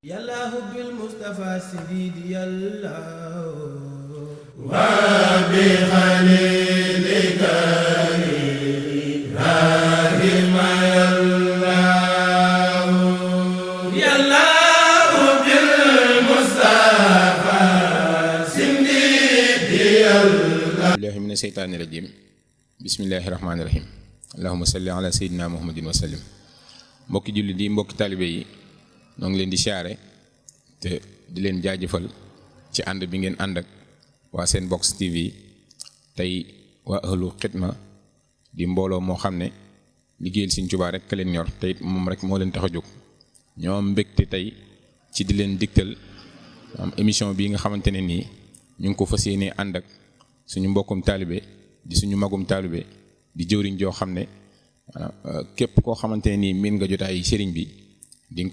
yàllaahu bil Mustafa sididi yàllaahu wa bi xalilika Ibrahima yàllaahu bil Mustafa sididi yàllaahu billahi mina seytaani rajim bismillahi rahmaani rahim allahumma salli ala sayyidina muhammadin wa sallim. Mbokki jullit yi, mbokki taalibe yi, noo ngi leen di siyaare te di leen jaajëfal ci ànd bi ngeen ànd ak waa seen box TV. tey waa ahlu xidma di mbooloo moo xam ne liggéeyal Sëriñ Tuubaa rek ka leen ñor te it moom rek moo leen tax a jóg. ñoo am mbégte tey ci di leen digtal am émission bii nga xamante ne nii ñu ngi ko fas yéenee ànd ak suñu mbokkum taalibe di suñu magum taalibe di jëwriñ joo xam ne képp koo xamante ne nii miin nga jotaay sëriñ bi di nga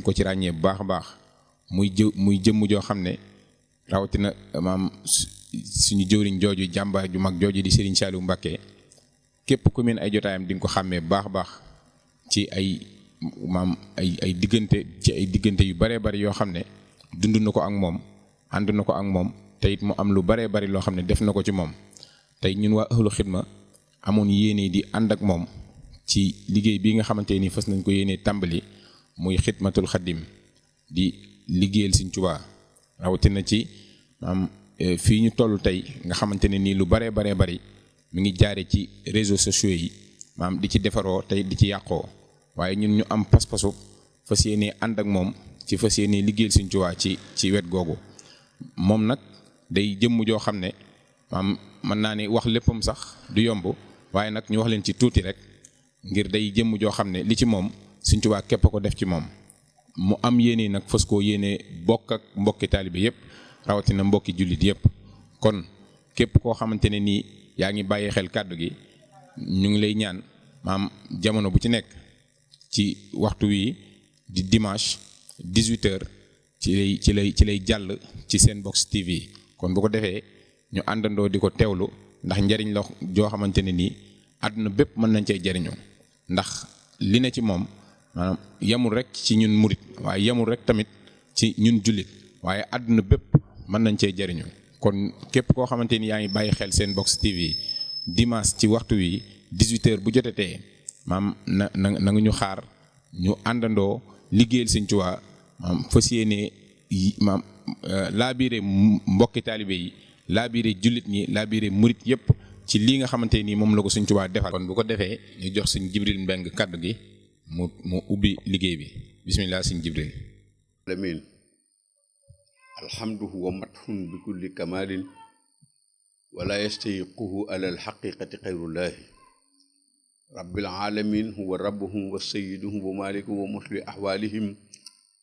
ko ci ràññee bu baax a baax muy jëmm joo xam ne rawatina maam suñu jëwriñ jooju jàmbaar ju mag jooju di Serigne Saliou Mbacké. képp ku miin ay jotaayam di nga ko xàmmee bu baax a baax ci ay diggante yu baree bari yoo xam ne dund na ko ak moom, ànd na ko ak moom, te it mu am lu baree bari loo xam ne def na ko ci moom. tey ñun waa ahlu xidma amoon yéene di ànd ak moom ci liggéey bi nga xamante ni fas nañ ko yéene tàmbali muy xidmatul xaddim di liggéeyal Sëriñ Tuubaa rawatina ci fii ñu toll tey nga xamante ne nii lu baree bari mi ngi jaare ci réseaux sociaux yi di ci defaroo tey di ci yàqoo, waaye ñun ñu am pas-pasu fas yéene ànd ak moom ci fas yéene liggéeyal Sëriñ Tuubaa ci wet googu. moom nag day jëmm joo xam ne mën naa ne wax léppam sax du yomb, waaye nag ñu wax leen ci tuuti rek ngir day jëmm joo xam ne li ci moom Sëriñ Tuubaa képp ko def ci moom. mu am yéene nag fas koo yéene bokk ak mbokki taalibe yépp rawatina mbokki jullit yépp. kon képp koo xamante ne nii yaa ngi bàyyi xel kàddu gi, ñu ngi lay ñaan jamono bu ci nekk ci waxtu wi di dimanche 18h ci lay jàll ci seen box TV. kon bu ko defee ñu àndandoo di ko teewlu, ndax njariñ la joo xamante ne nii àdduna bépp mën nañ cee jariñoo. ndax li ne ci moom yamul rek ci ñun murit, waaye yamul rek tamit ci ñun jullit, waaye àdduna bépp mën nañ cee jariñoo. kon képp koo xamante ni yaa ngi bàyyi xel seen box TV dimanche ci waxtu wi 18h bu jotetee na nga ñu xaar ñu àndandoo liggéeyal Sëriñ Tuubaa fas yéene laabiire mbokki taalibe yi, laabiire jullit ñi, laabiire murit yépp ci lii nga xamante ni moom la ko Sëriñ Tuubaa defal. kon bu ko defee ñu jox Sëriñ Jibril Mbeng kàddu gi mu ubbi liggéey bi. bismillah Sëriñ Jibril. alamin alhamdu wa mathun bi kulli kamalin wala yastayiquhu ala alhaqiqati xayrullahi rabbil alamin huwa rabbuhum wa sayyiduhum wa malikuhum wa musli ahwalihim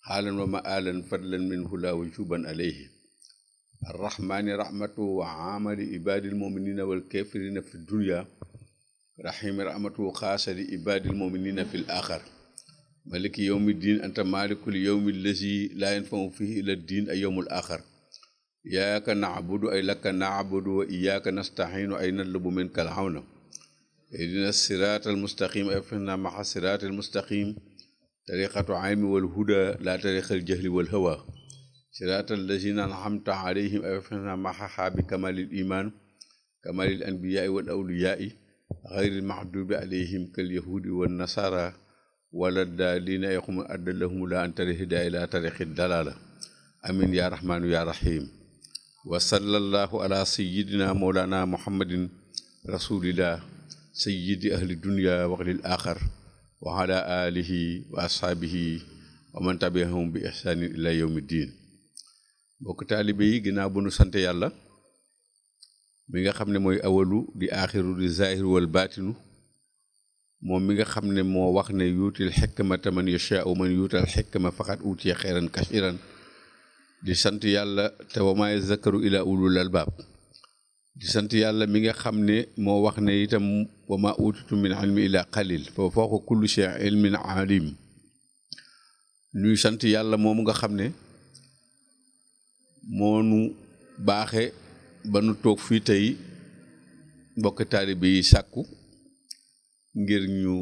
xaalan wa maalan fadlan minhu la wujuban alayhi arrahmani rahmatu wa amali ibadil muminina wal kafirina fi dunya rahimi rahmatu xaasa li ibadil muminina fi l axar maliki yawmi din anta malikul yawmi allazi la yanfau fihi ila din ay yawmul axar iyyaka na'budu ay laka na'budu wa iyyaka nasta'inu ay natlubu minka al-awna ihdina siratal mustaqim ay fahna ma'a siratal mustaqim tariqatu aymi wal huda la tariqal jahli wal hawa siratal lazina an'amta alayhim ay fahna ma'a bi kamalil iman kamalil anbiya'i wal awliya'i ghayril maghdubi alayhim kal yahudi wan nasara wala daalina yaqum addalahum la an tarihida ila tarixi dalala amin ya rahmanu ya rahim wa sallallahu ala sayyidina mawlana muhammadin rasulillah sayyidi ahli dunya wa ahlil axar wa ala alihi wa ashaabihi wa man tabi'ahum bi ihsanin ila yawmi ddin. mbokk taalibe yi, ginnaaw bu nu sant yàlla mi nga xam ne mooy awalu di aaxiru di zaahiru wal baatinu, moom mi nga xam ne moo wax ne yuutil xikmata man yashaa man yuutal xikma faqad utiya xeyran kasiran. di sant yàlla te wa maa yazakkaru ila ulul albaab. di sant yàlla mi nga xam ne moo wax ne itam wa maa utitu min ilmi ila qalil fa fawqa kulli shay ilmin alim. ñuy sant yàlla moomu nga xam ne moo nu baaxe ba nu toog fii tey mbokk taalibe yi sàkku ngir ñu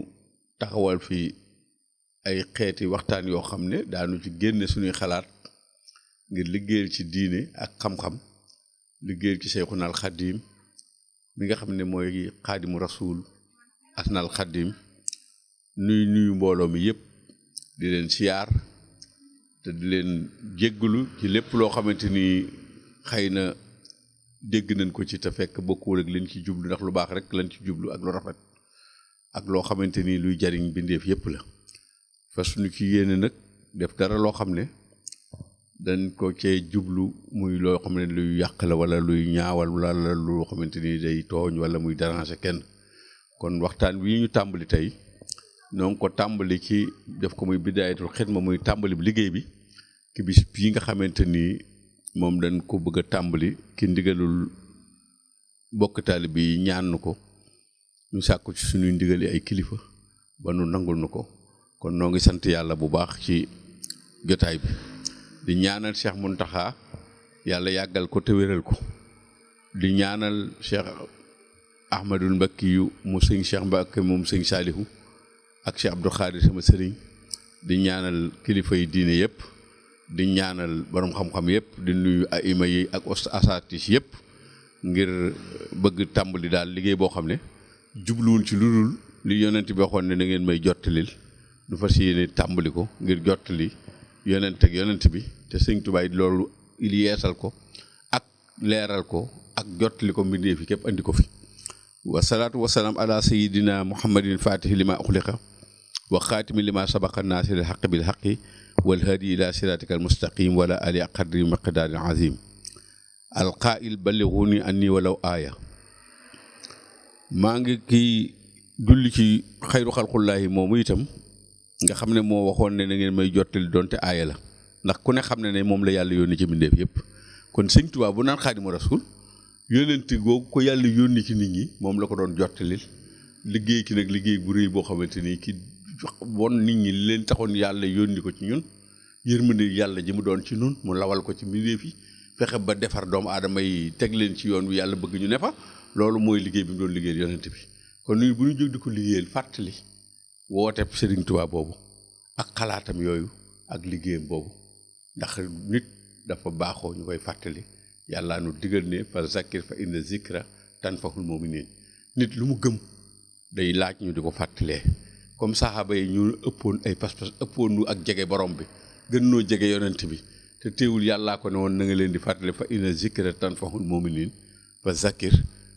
taxawal fi ay xeeti waxtaan yoo xam ne daanu ci génne suñuy xalaat ngir liggéeyal ci diine ak xam-xam liggéeyal ci Seyxuna al Xadim mi nga xam ne mooy xaadimu rasul asnal Xadim nuyu mbooloo mi yëpp di leen siyaar te di leen jéggalu ci lépp loo xamante ni xëy na dégg nañ ko ci te fekk bokkul ak liñ ci jublu ndax lu baax rek lañ ci jublu ak lu rafet ak loo xamante ni luy jariñ bindeef yëpp la fas ñu ci yéene nag def dara loo xam ne dañ ko cee jublu muy loo xam ne luy yàq la wala luy ñaawal wala loo xamante ni day tooñ wala muy déranger kenn kon waxtaan wi ñu tàmbali tey noo ngi ko tàmbali ci def ko muy bidaayatul xidma muy tàmbali bi liggéey bi ki bis bii nga xamante ni moom dañ ko bëgg a tàmbali ki ndigalul bokk taalibe yi ñaan ko ñu sàkku ci suñuy ndigali ay kilifa ba nu nangul nu ko kon noo ngi sant yàlla bu baax ci jotaay bi di ñaanal Cheikh Mountakha yàlla yàggal ko te wéral ko di ñaanal Cheikh Ahmadul Mbakki yu mu sëñ Cheikh Mbacke moom sëñ Saalihu ak Cheikh Abdou Khadir sama sëriñ di ñaanal kilifa yi diine yëpp di ñaanal borom xam-xam yëpp di nuyu aima yi ak asatis yëpp ngir bëgg tàmbali daal liggéey boo xam ne jubluwul ci lu dul li yonent bi waxoon ne na ngeen may jottalil du fas yéene tàmbali ko ngir jottali yonent ak yonent bi te sëñ Tuubaa loolu il yeesal ko ak leeral ko ak jottali ko mbindee fi képp andi ko fi wasalaatu wasalaam ala sayidina muhammadin fatihi lima uxliqa wa xaatimi lima sabaqa naasiril xaq bil xaqi wal hadi ila siratika al mustaqim wala ali qadri miqdaari azim alqaa'il ballighuni anni walaw aaya maa ngi kii julli ci xayru xalqullaahi moomu itam nga xam ne moo waxoon ne na ngeen may jottali doonte aaya la ndax ku ne xam ne moom la yàlla yónni ci mbindeef yëpp kon sëñ Tuubaa bu naan xaadimu rasul yónnenti googu ko yàlla yónni ci nit ñi moom la ko doon jottalil liggéey ki nag liggéey bu rëy boo xamante ni ki won nit ñi leen taxoon yàlla yónni ko ci ñun yërmande yàlla ji mu doon ci ñun mu lawal ko ci mbindeef yi fexe ba defar doomu aadama yi teg leen ci yoon wi yàlla bëgg ñu ne fa loolu mooy liggéey bi mu doon liggéeyal yonent bi kon ñun bu ñu jóg di ko liggéeyal fàttali wooteeb Sëriñ Tuubaa boobu ak xalaatam yooyu ak liggéeyam boobu ndax nit dafa baaxoo ñu koy fàttali yàlla nu digal ne fa zakkir fa inna zikra tanfahul mu'minin nit lu mu gëm day laaj ñu di ko fàttalee comme saxaaba yi ñu ëppoon ay pas-pas ëppoon nu ak jege borom bi gën noo jege yonent bi te teewul yàllaa ko ne woon na nga leen di fàttali fa inna zikra tanfahul mu'minin fa zakkir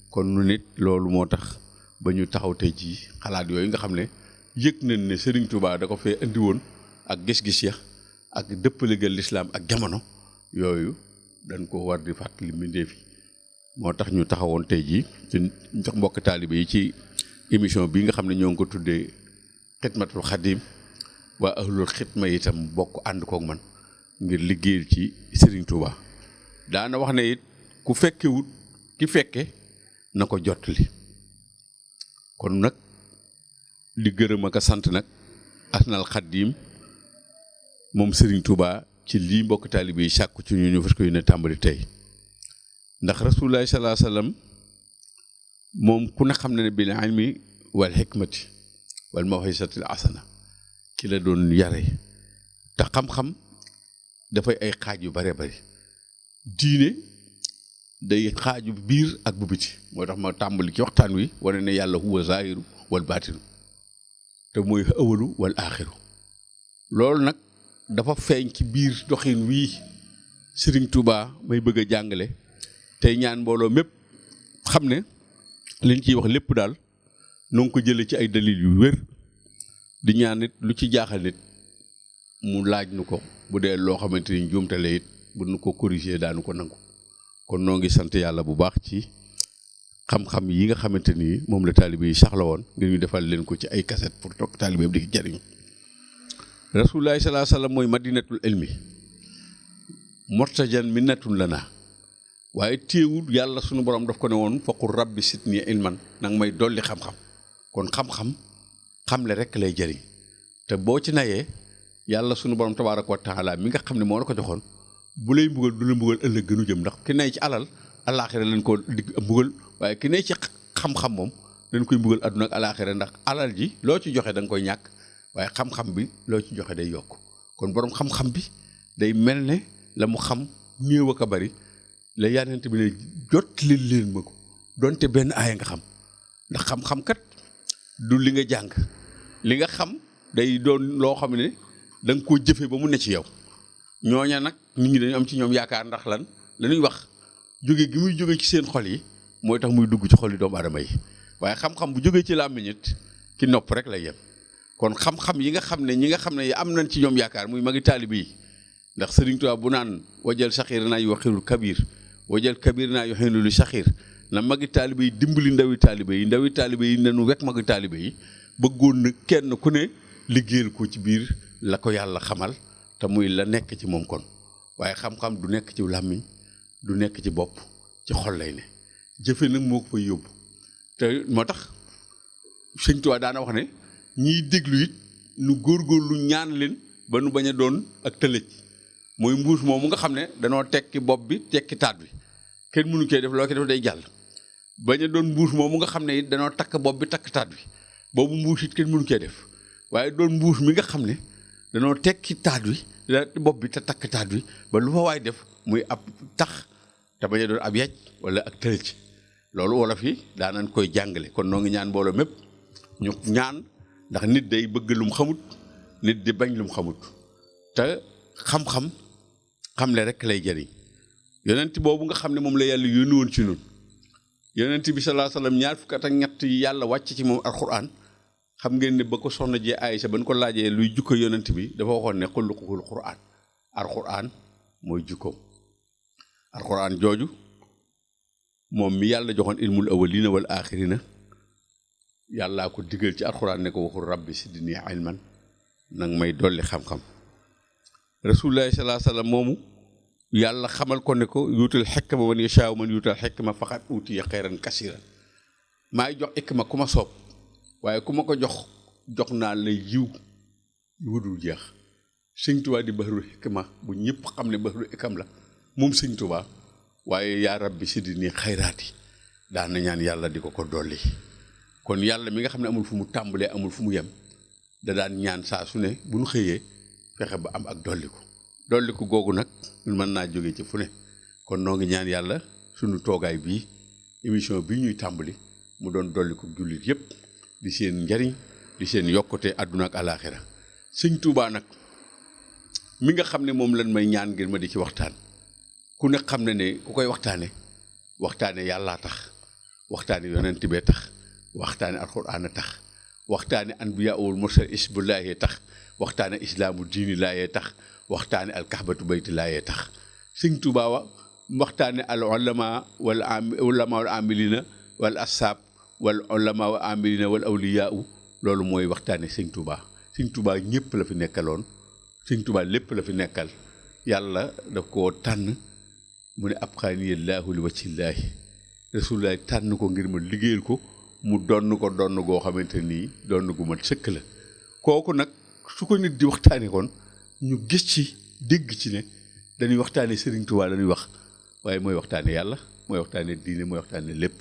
kon nu nit loolu moo tax ba ñu taxaw tey jii xalaat yooyu nga xam ne yëg nañ ne Serigne Touba da ko fee andi woon ak gis-gis ya ak dëppalegal lislaam ak jamono yooyu dañ ko war di fàttali mbindeef yi moo tax ñu taxawoon tey jii ci jox mbokk taalibe yi ci émission bi nga xam ne ñoo ngi ko tuddee xidmatul xadim waa ahlul xidma itam bokk ànd kook man ngir liggéeyal ci Serigne Touba daana wax ne it ku fekkewut ki fekke na ko jottali kon nag di gërëm ak a sant nag asnal xadim moom Serigne Touba ci lii mbokk taalibe yi sàkku ci ñu fas ko yéene tàmbali tey ndax rasulullaahi sallallaahu alayhi wa sallam moom ku ne xam ne bil ilmi wal hikmati wal maw'izatil hasana ki la doon yare te xam-xam dafay ay xaaj yu bare bari diine day xaaju biir ak bu biti moo tax ma tàmbali ci waxtaan wi wane ne yàlla huwa zaahiru wal baatinu te mooy awalu wal aaxiru loolu nag dafa feeñ ci biir doxin wii Serigne Touba may bëgg a jàngale tey ñaan mbooloo mépp xam ne liñ ciy wax lépp daal noo ngi ko jële ci ay dalil yu wér di ñaan nit lu ci jaaxal nit mu laaj nu ko bu dee loo xamante ni njuumtale it bu nu ko corriger daanu ko nangu kon noo ngi sant yàlla bu baax ci xam-xam yi nga xamante ni moom la taalibe yi saxla woon ngir ñu defal leen ko ci ay cassette pour toog taalibe bi di jariñ rasulullaahi sallallaahu alayhi wa sallam mooy madinatul ilmi mortajan minnatun lana waaye téewul yàlla sunu borom daf ko ne woon faqul rabbi sitni ilman nanga may dolli xam-xam kon xam-xam xamle rek lay jariñ te boo ci nayee yàlla sunu borom tabaaraka wa taala mi nga xam ne moo la ko joxoon bu lay mbugal du la mbugal ëllëg gënu jëm ndax ki nay ci alal alaaxira lañ ko digg mbugal waaye ki nay ci xam-xam moom dañ koy mbugal àdduna ak alaaxira ndax alal ji loo ci joxe da nga koy ñàkk waaye xam-xam bi loo ci joxe day yokk kon boroom xam-xam bi day mel ne la mu xam néew ak a bari la yonent bi ne jot leen ma ko donte benn aaya nga xam ndax xam-xam kat du li nga jàng li nga xam day doon loo xam ne da nga koo jëfe ba mu ne ci yow ñooña nag nit ñi dañu am ci ñoom yaakaar ndax lan la ñuy wax jóge gi muy jóge ci seen xol yi mooy tax muy dugg ci xol yi doomu aadama yi waaye xam-xam bu jógee ci làmmiñ it ki nopp rek lay yem kon xam-xam yi nga xam ne ñi nga xam ne am nañ ci ñoom yaakaar muy magi taalibe yi ndax Sëriñ Tuubaa bu naan wajal saxiir naa yuwaxirul kabir wajal kabir naa yuxilu lu saxiir na magi taalibe yi dimbali ndawi taalibe yi nanu wekk magi taalibe yi bëggoon na kenn ku ne liggéeyal ko ci biir la ko yàlla xamal te muy la nekk ci moom kon waaye xam-xam du nekk ci làmmiñ du nekk ci bopp ci xol lay ne jëfe nag moo ko fay yóbbu te moo tax Sëñ Tuubaa daana wax ne ñiy déglu it nu góorgóorlu ñaan leen ba nu bañ a doon ak tëlëj mooy mbuus moomu nga xam ne danoo tekki bopp bi tekki taat bi kenn mënu koy def loo ko def day jàll bañ a doon mbuus moomu nga xam ne it danoo takk bopp bi takk taat bi boobu mbuus it kenn mënu koy def waaye doon mbuus mi nga xam ne danoo tekki taat bi bopp bi te takk taat bi ba lu fa waay def muy ab tax te bañ a doon ab yaj wala ak tëlëj loolu wolof yi daanan koy jàngale kon noo ngi ñaan mbooloo mépp ñu ñaan ndax nit day bëgg lum xamut nit di bañ lum xamut te xam-xam xamle rek lay jëriñ yonent boobu nga xam ne moom la yàlla yónni woon ci ñun yonent bi sallallahu alayhi wasallam ñaar fukk ak ñett yi yàlla wàcc ci moom alxuraan xam ngeen ne ba ko soxna jee Aysa ba ñu ko laajee luy jukko yonent bi dafa waxoon ne xulluquhul quraan alxuraan mooy jukkoom alxuraan jooju moom mi yàlla joxoon ilmul awwalina wal aaxirina yàllaa ko digal ci alxuraan ne ko waxul rabbi sidni ilman nag may dolli xam-xam rasulullaahi sallallaahu alayhi wa sallam moomu yàlla xamal ko ne ko yuutal xikma man yashaa man yuutal xikma faqad uutiya xayran kasiiran maay jox xikma ku ma soob waaye ku ma ko jox naa la yiw yu dul jeex Sëñ Tuubaa di bahrul xikma bu ñëpp xam ne bahrul xikam la moom Sëñ Tuubaa waaye yaa rabbi sidni xayraati daan na ñaan yàlla di ko dolli kon yàlla mi nga xam ne amul fu mu tàmbalee amul fu mu yem da daan ñaan saa su ne bu ñu xëyee fexe ba am ak dolliku googu nag mën naa jóge ci fu ne kon noo ngi ñaan yàlla sunu toogaay bii émission bii ñuy tàmbali mu doon dolliku jullit yépp di seen njariñ di seen yokkute àdduna ak alaaxira Sëñ Tuubaa nag mi nga xam ne moom lañ may ñaan ngir ma di ci waxtaan ku ne xam ne ku koy waxtaane yàllaa tax waxtaane yonent bee tax waxtaane alxuraan a tax waxtaane anbiyaawul mursal isbullaahee tax waxtaane islaamu diini laayee tax waxtaane alkaxbatu bayti laayee tax Sëñ Tuubaa waxtaane al ulama wal amilina wal assaab wal ulama wal amilina wal awliyaa loolu mooy waxtaane Sëñ Tuubaa ñëpp la fi nekkaloon Sëñ Tuubaa lépp la fi nekkal yàlla daf koo tànn mu ne abqaaniyallaahu li wajhillaahi rasulullaahi tànn ko ngir ma liggéeyal ko mu donn goo xamante nii donn gu mat sëkk la kooku nag su ko nit di waxtaane kon ñu gis ci dégg ci ne dañuy waxtaane Sëriñ Tuubaa dañuy wax waaye mooy waxtaane yàlla mooy waxtaane diine mooy waxtaane lépp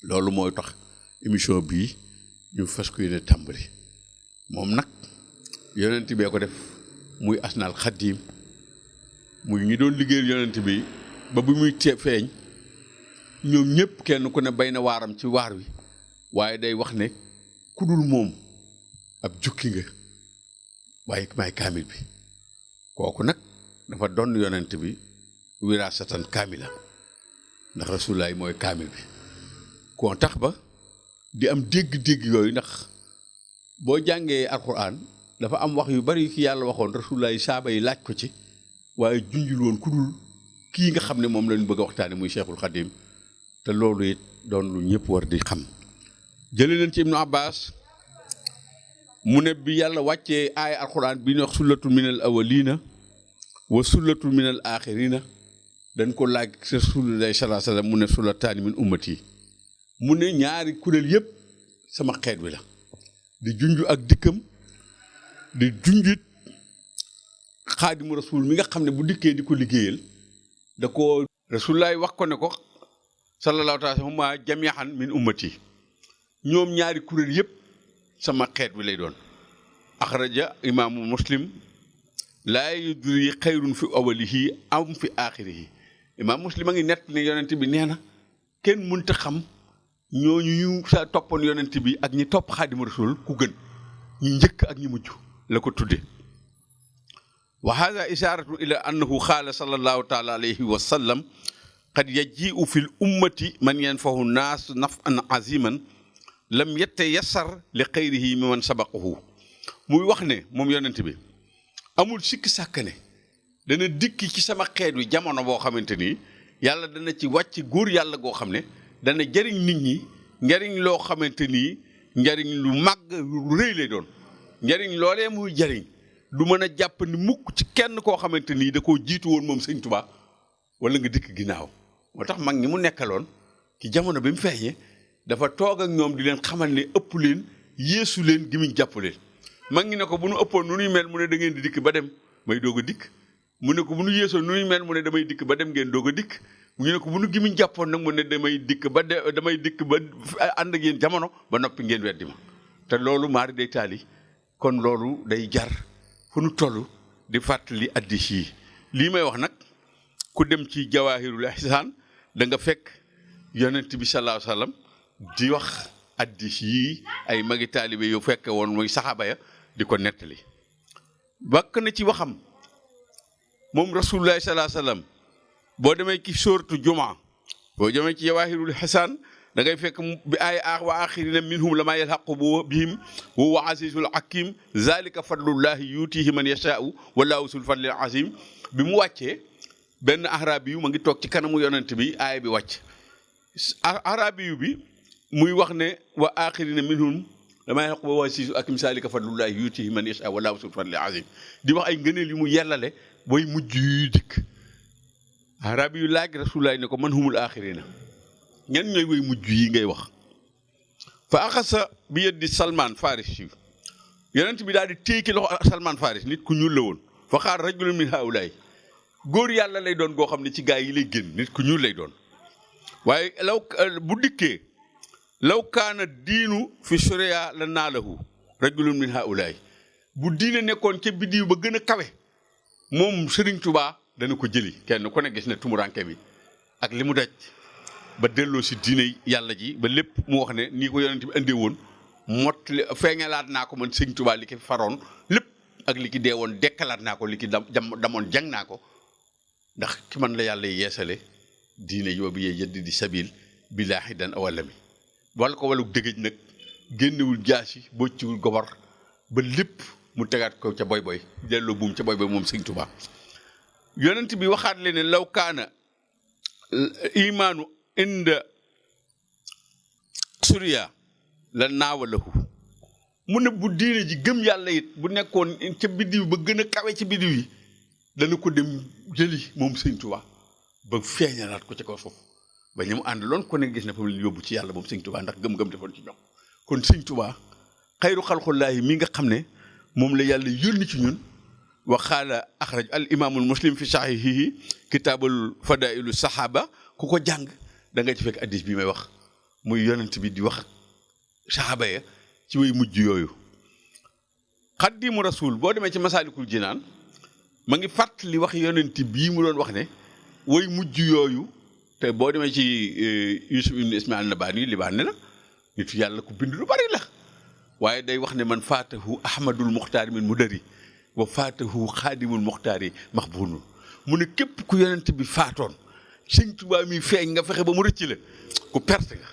loolu mooy tax émission bii ñu fas ko yéene tàmbali moom nag yonent bee ko def muy asnaal xaddiim muy ñi doon liggéeyal yonent bi ba bu muy feeñ ñoom ñëpp kenn ku ne bay na waaram ci waar wi waaye day wax ne ku dul moom ab jukki nga waaye maay kaamil bi kooku nag dafa doon yonent bi wiraasatan kaamila ndax rasulullaay mooy kaamil bi koo tax ba di am dégg-dégg yooyu ndax boo jàngee alxuraan dafa am wax yu bari ki yàlla waxoon rasulullaay saaba yi laaj ko ci waaye junjul woon ku dul kii nga xam ne moom lañu bëgg a waxtaane muy Cheikhul Khadim te loolu it doon lu ñëpp war di xam jëlee nañ ci Ibnu Abbas mu ne bi yàlla wàccee aaya alxuraan bi ñu wax sullatu minal awwalina wa sullatu minal aaxirina dañ ko laaj Rasulullaahi sallallaahu alayhi wa sallam mu ne sullataani min ummati mu ne ñaari kuréel yëpp sama xeet wi la di junj ak dikkam di junjit xaadimu rasul mi nga xam ne bu dikkee di ko liggéeyal da ko Rasulullaahi wax ko ne ko sallallahu alayhi wa sallam ma jami'an min ummati ñoom ñaari kuréel yëpp sama xeet wi lay doon axraja imaamu muslim laa yudri xayrun fi awalihi am fi aaxirihi imaam muslim a ngi nett ne yonent bi nee na kenn mënta xam ñooñu ñu sa toppoon yonent bi ak ñi topp xaadimu rasul ku gën ñi njëkk ak ñi mujj la ko tudde wa hada isharatu ila annahu qaala sallallahu taala alayhi wa sallam qad yaji'u fi l ummati man yanfahu naas naf'an aziman lam yatayassar li xayrihi mi man sabaqahu muy wax ne moom yonent bi amul sikki sàkk ne dana dikki ci sama xeet wi jamono boo xamante ni yàlla dana ci wàcc góor yàlla goo xam ne dana jariñ nit ñi njariñ loo xamante ni njariñ lu màgg lu rëy lay doon njariñ loolee muy jariñ du mën a jàpp ni mukk ci kenn koo xamante ni da koo jiitu woon moom sëñ Tuubaa wala nga dikk ginnaaw moo tax mag ñi mu nekkaloon ci jamono bi mu feeñee dafa toog ak ñoom di leen xamal ne ëpp leen yeesu leen gimiñ jàpp leen mag ñi ne ko bu nu ëppoon nu nuy mel mu ne da ngeen di dikk ba dem may doog a dikk mu ne ko bu nu yeesoo nu nuy mel mu ne damay dikk ba dem ngeen doog a dikk ñu ne ko bu nu gimiñ jàppoon nag mu ne damay dikk ba ànd ak yéen jamono ba noppi ngeen weddi ma te loolu maari day taali kon loolu day jar fu nu toll di fàttali addis yi lii may wax nag ku dem ci jawaahirul ihsaan da nga fekk yonent bi sallallahu alayhi wa sallam di wax addis yi ay magi taalibe yu fekke woon muy saxaaba ya di ko nettali bakk na ci waxam moom rasulullahi sallallahu alayhi wa sallam boo demee ci sóoratu jumaa boo demee ci jawaahirul ihsaan da ngay fekk bi ay wa axirina minhum lama yalhaqu bihim wa huwa azizul hakim zalika fadlullahi yutihi man yashaau wallahu sul fadlil azim bi mu wàccee benn arabi yu ma ngi toog ci kanamu yonent bi aaya bi wàcc arabi yu bi muy wax ne wa axirina minhum lama yalhaqu wa huwa azizul hakim zalika fadlullahi yutihi man yashaau wallahu sul fadlil azim di wax ay ngëneel yu mu yellale booy mujj yuy dikk arabi yu laaj rasulullahi ne ko man humul axirina ñen ñooy woy mujj yi ngay wax fa axasa bi yeddi Salman Faris yi yonent bi daal di téye ki loxo Salman Faris nit ku ñuul la woon fa xaar rajulun min haulaay góor yàlla lay doon goo xam ne ci gaa yi lay génn nit ku ñuul lay doon waaye law bu dikkee law kaana diinu fi suriya la naalahu rajulun min haulaay bu diine nekkoon ca biddiw ba gën a kawe moom Sëriñ Tuubaa dana ko jëli kenn ku ne gis ne tumuranke bi ak li mu daj ba delloo si diine yàlla ji ba lépp mu wax ne nii ko yonent bi andee woon mottali feeñalaat naa ko man sëñ Tuubaa li ki faroon lépp ak li ki dee woon dekkalaat naa ko li ki damoon jàng naa ko ndax ki man la yàlla yeesale diine yóbbu yee yëdd di sabil billaahi dan awalami wala ko waluk dëgëj nag génnewul jaasi bocciwul gobar ba lépp mu tegaat ko ca boy boy delloo buum ca boy boy moom sëñ Tuubaa yonent bi waxaat leen ne law kaana imaanu inda suriya la naawalahu mu ne bu diine ji gëm yàlla it bu nekkoon ca biddiw ba gën a kawe ci biddiw yi dana ko dem jëli moom sëñ Tuubaa ba feeñalaat ko ci kaw suuf ba ñu mu ànd loon ko ne gis na fa leen yóbbu ci yàlla moom sëñ Tuubaa ndax gëm-gëm defoon ci ñoom kon sëñ Tuubaa xayru xalqullaahi mi nga xam ne moom la yàlla yónni ci ñun wa qaala axraj al imaamul muslim fi saxiihihi kitaabul fadailu sahaba ku ko jàng da nga ci fekk addis bi may wax muy yonent bi di wax saxaaba ya ci way mujj yooyu xaddimu rasul boo demee ci masaalikul jinaan ma ngi fàttali wax yonent bii mu doon wax ne way mujj yooyu te boo demee ci Yusuf ibn Ismail Nabaani libaan ne la nitu yàlla ku bind lu bari la waaye day wax ne man faatahu ahmadul muxtaar min mudari wa faatahu xaadimul muxtaar yi maxbuunul mu ne képp ku yonent bi faatoon sëñ Tuubaa mi feeñ nga fexe ba mu rëcc la ku perte nga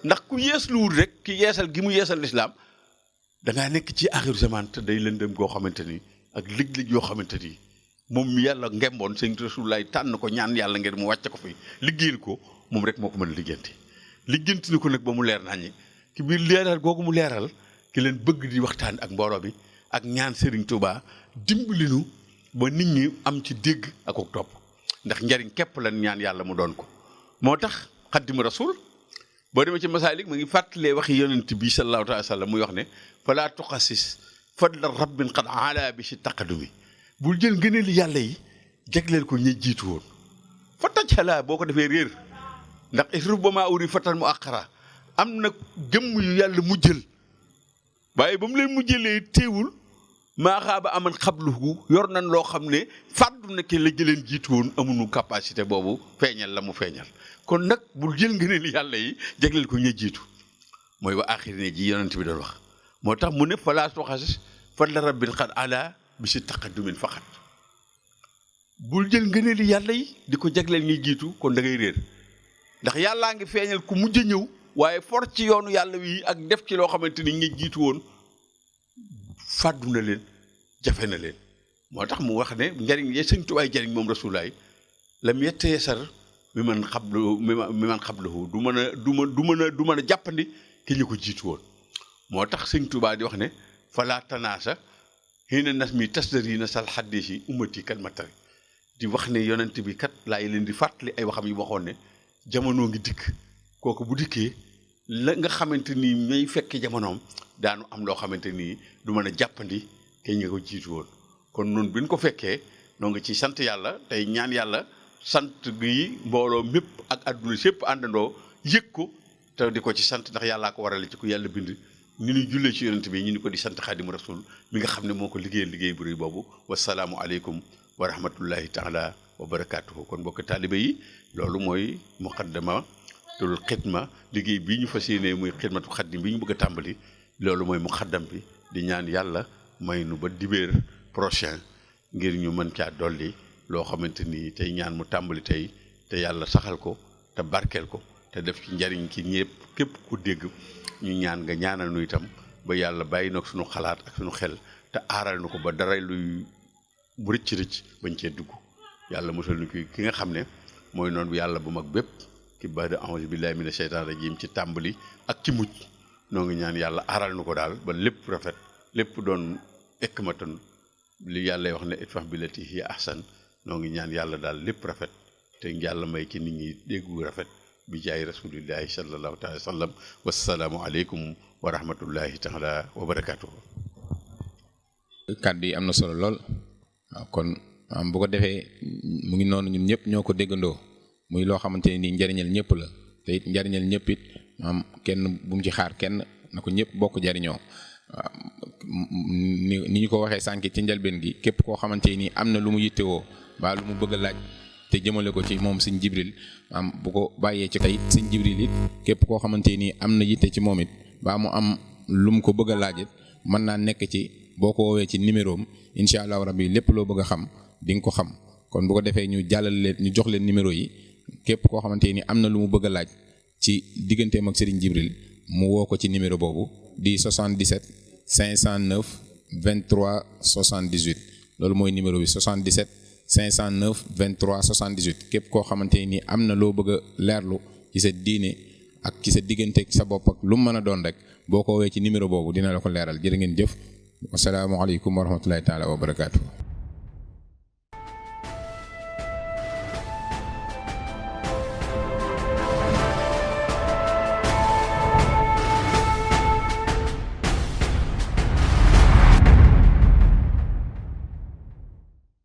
ndax ku yeesluwul rek ki yeesal gi mu yeesal lislaam dangaa nekk ci axiru zaman te day lëndëm goo xamante ni ak lig-lig yoo xamante ni moom mi yàlla ngemboon sëñ Rasulullaay tànn ko ñaan yàlla ngeen mu wàcce ko fi liggéeyal ko moom rek moo ko mën a ligganti ni ko nag ba mu leer naññi ki biir leeral googu mu leeral ki leen bëgg di waxtaan ak mbooloo bi ak ñaan Serigne Touba dimbalinu ba nit ñi am ci dégg ak topp ndax njariñ képp lan ñaan yàlla mu doon ko moo tax xaddimu rasul boo demee ci masaalik ma ngi fàttalee waxi yonent bi sallallahu alayhi wa sallam muy wax ne falaa tuxasis fadla rabbin qad ala bi si taqadumi bul jël ngëneeli yàlla yi jagleel ko ñi jiitu woon fa taj xalaa boo ko defee réer ndax isruf ba maa uri fatan mu aqara am na jëmm yu yàlla mujjël waaye ba mu leen mujjëlee téewul maa xaaba aman xabluhu yor nañ loo xam ne fàddu na ki la jëleen jiitu woon amuñu capacité boobu feeñal la mu feeñal kon nag bul jël ngëneel yàlla yi jagleel ko ña jiitu mooy wa axiri ne ji yonent bi doon wax moo tax mu ne falaa tuxasis fadla rabbil xad ala bi si taqaddumin faqat bul jël ngëneel yàlla yi di ko jagleel ñuy jiitu kon da ngay réer ndax yàllaa ngi feeñal ku mujj a ñëw waaye for ci yoonu yàlla wi ak def ci loo xamante ni ñi jiitu woon fàddu na leen jafe na leen moo tax mu wax ne njariñ ye sëñ Tuubaa jariñ moom rasulaay lam yettee sar mi man xablahu du mën a jàppandi ki ñu ko jiitu woon moo tax sëñ Tuubaa di wax ne falaa tanaasa xëy na nas mi tasdari na sal xaddis yi ummati kan matari di wax ne yonent bi kat laay leen di fàttali ay waxam yi waxoon ne jamono ngi dikk kooku bu dikkee la nga xamante ni ñooy fekk jamonoom daanu am loo xamante ni du mën a jàppandi ke ñi ko jiitu woon kon nun bi ñu ko fekkee noo ngi ci sant yàlla tey ñaan yàlla sant gi mbooloo mépp ak àdduna sépp àndandoo yëg ko te di ko ci sant ndax yàllaa ko warale ci ku yàlla bind ñu ni jullee ci yonent bi ñu ni ko di sant xaadimu rasul mi nga xam ne moo ko liggéeyal liggéey bu rëy boobu wasalaamu aleykum wa rahmatullahi taala wa barakaatuhu kon mbokk taalibe yi loolu mooy muqaddamatul xidma liggéey bii ñu fas yéenee muy xidmatu xaddim bi ñu bëgg a tàmbali loolu mooy muqaddam bi di ñaan yàlla may nu ba dibéer prochain ngir ñu mën caa dolli loo xamante ni tey ñaan mu tàmbali tey te yàlla saxal ko te barkeel ko te def ci njariñ ci ñëpp képp ku dégg ñu ñaan nga ñaanal nu itam ba yàlla bàyyi nag suñu xalaat ak suñu xel te aaral nu ko ba dara luy bu rëcc bañ cee dugg yàlla musal nu ki nga xam ne mooy noonu yàlla bu mag bépp ki baada a'uuzu billahi mina sheytaan rajim ci tàmbali ak ci mujj noo ngi ñaan yàlla aaral nu ko daal ba lépp rafet lépp doon hikmatan li yàlla wax ne idfa' billatii hiya ahsan noo ngi ñaan yàlla daal lépp rafet te yàlla may ci nit ñi déggu rafet bi jaay rasulillahi sallallahu taala wa sallam wassalaamu aleykum wa rahmatullahi taala wa barakaatuhu. kàddu yi am na solo lool waaw kon bu ko defee mu ngi noonu ñun ñëpp ñoo ko déggandoo muy loo xamante ne nii njariñal ñëpp la te it njariñal ñëpp it maam kenn bu mu ci xaar kenn na ko ñëpp bokk jariñoo waaw ni ñu ko waxee sànq ci njëlbeen gi képp koo xamante ni am na lu mu yittewoo ba lu mu bëgg a laaj te jëmale ko ci moom sëñ Jibril am bu ko bàyyee ci kay sëñ Jibril it képp koo xamante ni am na yitte ci moom it ba mu am lu mu ko bëgg a laaj it mën naa nekk ci boo ko woowee ci numéro am incha allahu rabbi lépp loo bëgg a xam di nga ko xam kon bu ko defee ñu jàllal leen ñu jox leen numéro yi képp koo xamante ni am na lu mu bëgg a laaj ci digganteem ak Serigne Jibril mu woo ko ci numéro boobu di 77 509 23 78 loolu mooy numéro bi 77 509 23 78 képp koo xamante ni am na loo bëgg a leerlu ci sa diine ak ci sa diggante sa bopp ak lu mu mën a doon rek boo ko woowee ci numéro boobu dina la ko leeral jërë ngeen jëf. Assalaamu aleykum wa rahmatullahi taala wa barakaatu.